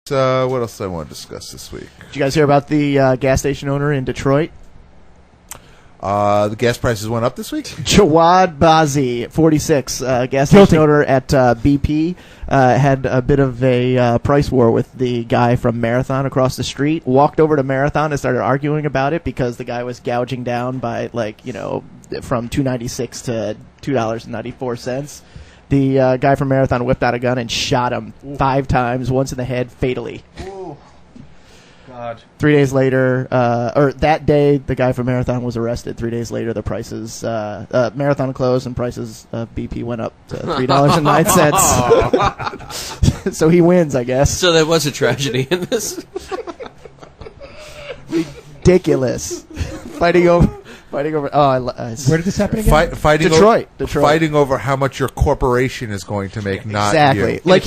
What else do I want to discuss this week? Did you guys hear about the gas station owner in Detroit? The gas prices went up this week? Jawad Bazi, 46, gas station owner at BP, had a bit of a price war with the guy from Marathon across the street. Walked over to Marathon and started arguing about it because the guy was gouging down by, from $2.96 to $2.94. The guy from Marathon whipped out a gun and shot him 5 times, once in the head, fatally. Ooh. God. 3 days later, or that day, the guy from Marathon was arrested. 3 days later, the prices, Marathon closed and prices of BP went up to $3.09. So he wins, I guess. So there was a tragedy in this. Ridiculous. Fighting over. Where did this happen again? Detroit. Fighting over how much your corporation is going to make, not exactly. you. Like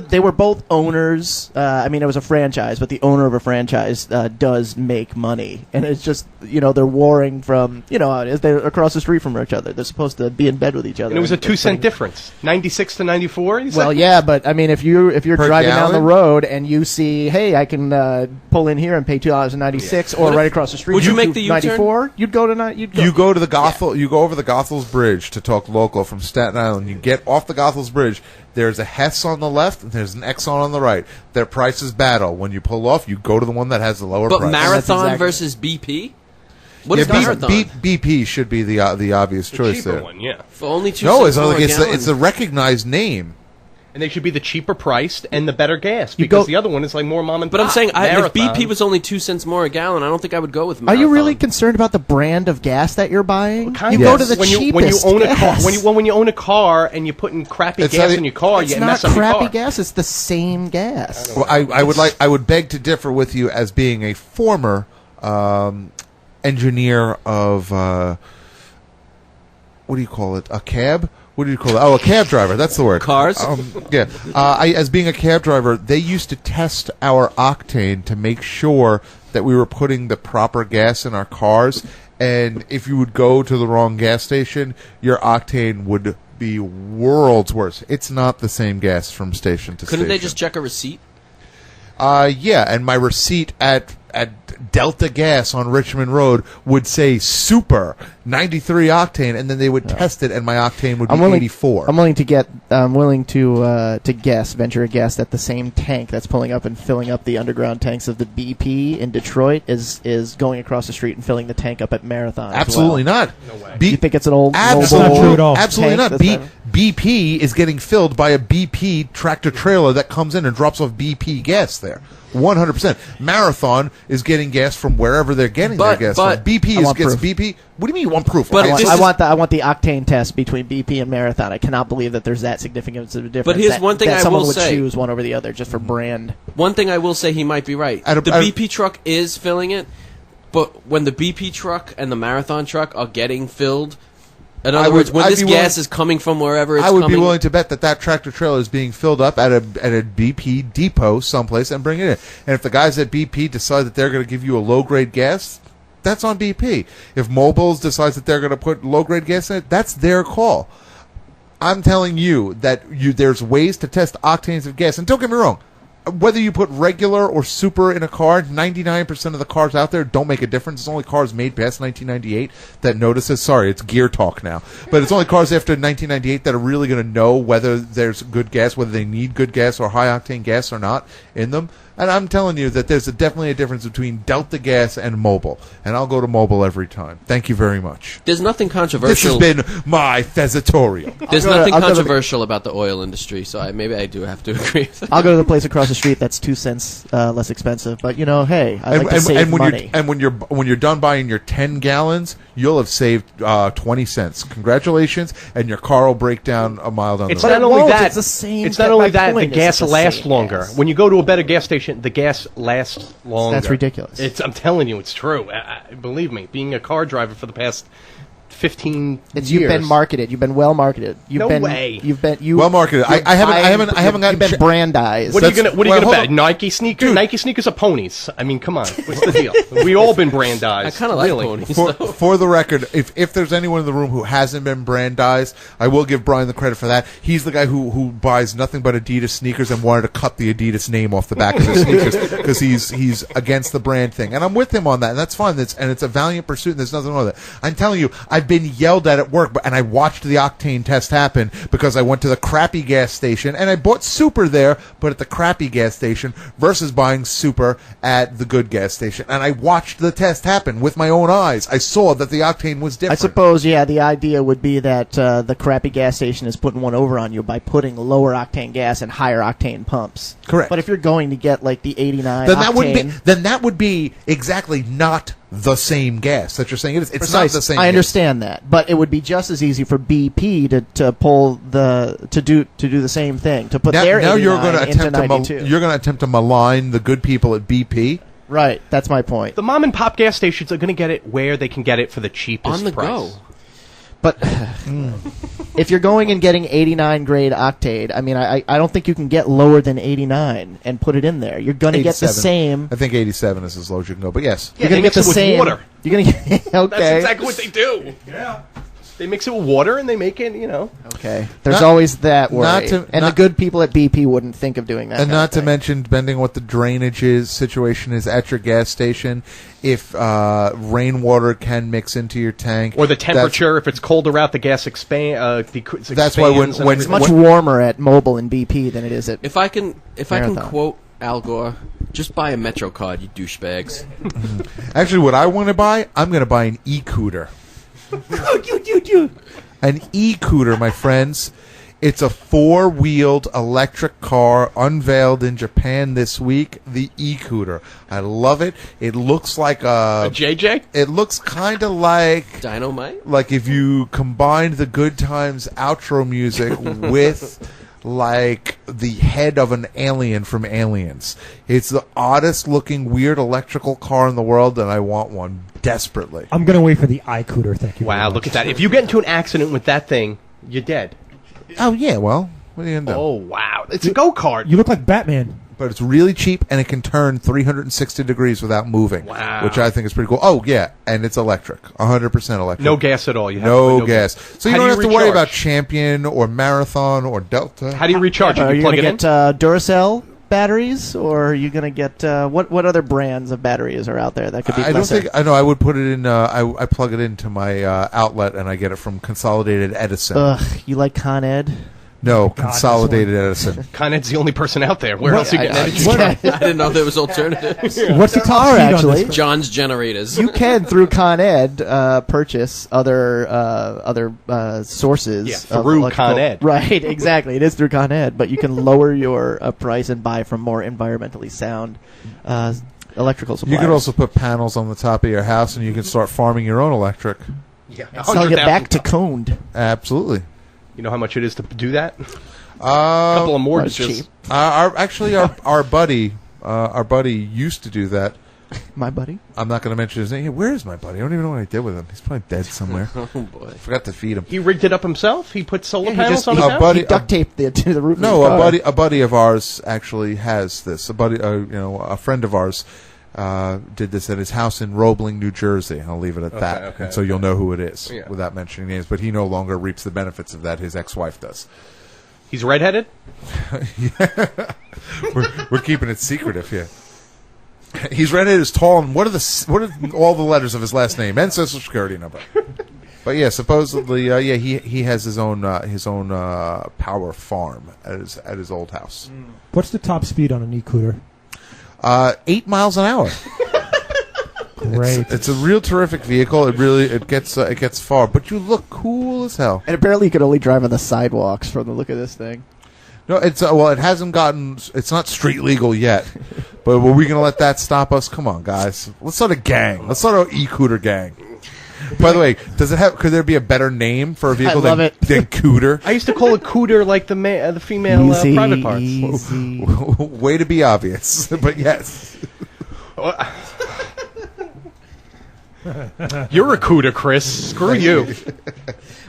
they were both owners. It was a franchise, but the owner of a franchise does make money, and it's just they're warring from they're across the street from each other. They're supposed to be in bed with each other. And it was a 2-cent difference, 96 to 94. Well, yeah, but if you're driving gallon? down the road and you see, hey, I can pull in here and pay $2.96, or right across the street, would you make the U-turn? You'd go to You go to the Gothel. You go over the Gothels Bridge to talk local from Staten Island. You get off the Gothels Bridge. There's a Hess on the left and there's an Exxon on the right. Their prices battle. When you pull off, you go to the one that has the lower price. But Marathon versus BP. What is Marathon? BP should be the obvious choice cheaper there. one, yeah. For only 2 No, cents more a gallon. it's a recognized name. And they should be the cheaper priced and the better gas, because the other one is like more mom and pop. But I'm saying, if Marathon. BP was only 2 cents more a gallon, I don't think I would go with Marathon. Are you really concerned about the brand of gas that you're buying? Kind you of. go to the cheapest when you own gas. a car, when you own a car and you're putting crappy gas in your car, you mess up your car. It's not crappy gas. It's the same gas. Well, I would beg to differ with you as being a former engineer of what do you call it? A cab. What do you call it? Oh, a cab driver. That's the word. Cars? Yeah. As being a cab driver, they used to test our octane to make sure that we were putting the proper gas in our cars. And if you would go to the wrong gas station, your octane would be worlds worse. It's not the same gas from station to station. Couldn't they just check a receipt? Yeah, and my receipt at Delta Gas on Richmond Road would say super 93 octane, and then they would test it, and my octane would be 84. I'm willing to venture a guess that the same tank that's pulling up and filling up the underground tanks of the BP in Detroit is going across the street and filling the tank up at Marathon. Absolutely not. No way. You think it's an old Absolutely not true at all. Absolutely tank not. BP is getting filled by a BP tractor trailer that comes in and drops off BP gas there. 100%. Marathon is getting gas from wherever they're getting their gas from. BP gets proof. BP. What do you mean you want proof? But I want the octane test between BP and Marathon. I cannot believe that there's that significant of a difference. But here's one thing I someone will would say. choose one over the other just for brand. One thing I will say, he might be right. The BP truck is filling it, but when the BP truck and the Marathon truck are getting filled, in other words, when this gas is coming from wherever it's coming... I would be willing to bet that tractor trailer is being filled up at a BP depot someplace and bring it in. And if the guys at BP decide that they're going to give you a low-grade gas, that's on BP. If Mobiles decides that they're going to put low-grade gas in it, that's their call. I'm telling you that there's ways to test octanes of gas. And don't get me wrong, whether you put regular or super in a car, 99% of the cars out there don't make a difference. It's only cars made past 1998 that notices. Sorry, it's gear talk now. But it's only cars after 1998 that are really going to know whether there's good gas, whether they need good gas or high-octane gas or not in them. And I'm telling you that there's definitely a difference between Delta Gas and Mobil. And I'll go to Mobil every time. Thank you very much. There's nothing controversial. This has been my Fesatorial. There's nothing controversial about the oil industry, so maybe I do have to agree with that. I'll go to the place across the street that's 2 cents less expensive. But, hey, I like to save money. When you're done buying your 10 gallons, you'll have saved 20 cents. Congratulations, and your car will break down a mile down the road. It's not only that. It's the same. It's not only that. The gas lasts longer. When you go to a better gas station, the gas lasts longer. That's ridiculous. I'm telling you, it's true. Believe me, being a car driver for the past 15 years. You've been marketed. You've been well marketed. No way. You've been well marketed. I haven't gotten. You've been brandized. What are you gonna bet? Nike sneakers? Dude. Nike sneakers are ponies. I mean, come on. What's the deal? We all been brandized. I kind of like ponies. For the record, if there's anyone in the room who hasn't been brandized, I will give Brian the credit for that. He's the guy who buys nothing but Adidas sneakers and wanted to cut the Adidas name off the back of his sneakers because he's against the brand thing, and I'm with him on that, and that's fine. It's a valiant pursuit, and there's nothing wrong with it. I'm telling you, I've been yelled at work, and I watched the octane test happen because I went to the crappy gas station and I bought super there, but at the crappy gas station versus buying super at the good gas station, and I watched the test happen with my own eyes. I saw that the octane was different. I suppose, the idea would be that the crappy gas station is putting one over on you by putting lower octane gas and higher octane pumps. Correct. But if you're going to get like the 89 then octane, that would be exactly not the same gas that you're saying it is. It's not the same. I understand that, but it would be just as easy for BP to pull to do the same thing, to put their 89 into 92. You're going to attempt to malign the good people at BP. Right, that's my point. The mom and pop gas stations are going to get it where they can get it for the cheapest on the price. go. But if you're going and getting 89 grade octane, I mean, I don't think you can get lower than 89 and put it in there. You're going to get the same. I think 87 is as low as you can go, but yes. Yeah, you're going to get the same. Water. You're going to get, okay. That's exactly what they do. Yeah. They mix it with water and they make it, Okay. There's always that worry. The good people at BP wouldn't think of doing that. And not to mention, depending on what the drainage situation is at your gas station, if rainwater can mix into your tank. Or the temperature, if it's colder out, the gas expands. That's why when it's much warmer at Mobil and BP than it is at If I can quote Al Gore, just buy a Metro card, you douchebags. Actually, what I want to buy, I'm going to buy an e-cooter. An e-cooter, my friends. It's a 4-wheeled electric car unveiled in Japan this week. The e-cooter. I love it. It looks like a JJ? It looks kind of like Dynamite. Like if you combined the Good Times outro music with like the head of an alien from Aliens. It's the oddest looking weird electrical car in the world, and I want one desperately. I'm going to wait for the iCooter, thank you. Wow, look at that. If you get into an accident with that thing, you're dead. Oh, yeah, well, what are you going to do? Oh, wow. It's a go-kart. You look like Batman. But it's really cheap, and it can turn 360 degrees without moving. Wow. Which I think is pretty cool. Oh, yeah, and it's electric. 100% electric. No gas at all. You have no gas. So you don't have to worry recharge? about Champion or Marathon or Delta. How do you recharge? Are you plug going to it get Duracell batteries, or are you going to get what other brands of batteries are out there that could be? I don't think I know. I would put it in. I plug it into my outlet, and I get it from Consolidated Edison. Ugh, you like Con Ed? No, Consolidated Edison. Con Ed's the only person out there. Where else are you getting energy? I didn't know there was alternatives. What's the top speed actually? on this? John's Generators. You can through Con Ed purchase other sources. Yeah, through Con Ed. Right, exactly. It is through Con Ed, but you can lower your price and buy from more environmentally sound electrical suppliers. You could also put panels on the top of your house, and you can start farming your own electric. Yeah, selling it back to Coned. Absolutely. You know how much it is to do that? A couple of mortgages. Our buddy used to do that. My buddy? I'm not going to mention his name. Hey, where is my buddy? I don't even know what I did with him. He's probably dead somewhere. Oh boy! I forgot to feed him. He rigged it up himself. He put solar panels on his house. Buddy, he duct taped it to the roof. No, of his car. a buddy of ours actually has this. A friend of ours did this at his house in Roebling, New Jersey. I'll leave it at that. And so you'll know who it is without mentioning names. But he no longer reaps the benefits of that. His ex-wife does. He's redheaded? Yeah. We're keeping it secretive here. He's redheaded, is tall, and what are all the letters of his last name and social security number? But yeah, supposedly, he has his own power farm at his old house. What's the top speed on an e-cooter? 8 miles an hour. Great. It's a real terrific vehicle. It gets far, but you look cool as hell. And apparently, you could only drive on the sidewalks from the look of this thing. No, it hasn't gotten. It's not street legal yet. But were we going to let that stop us? Come on, guys. Let's start a gang. Let's start an e-cooter gang. By the way, could there be a better name for a vehicle than Cooter? I used to call it Cooter like the female private parts. Way to be obvious, but yes. You're a cooter, Chris. Screw you.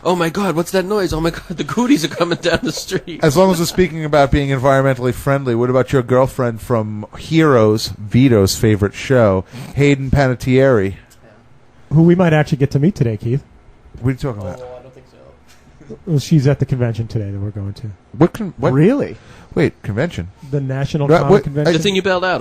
Oh my God, what's that noise? Oh my God, the cooties are coming down the street. As long as we're speaking about being environmentally friendly, what about your girlfriend from Heroes, Vito's favorite show, Hayden Panettiere? Who we might actually get to meet today, Keith. What are you talking about? I don't think so. Well, she's at the convention today that we're going to. What? Really? Wait, convention? The National What- Comic what- Convention. Good thing you bailed out.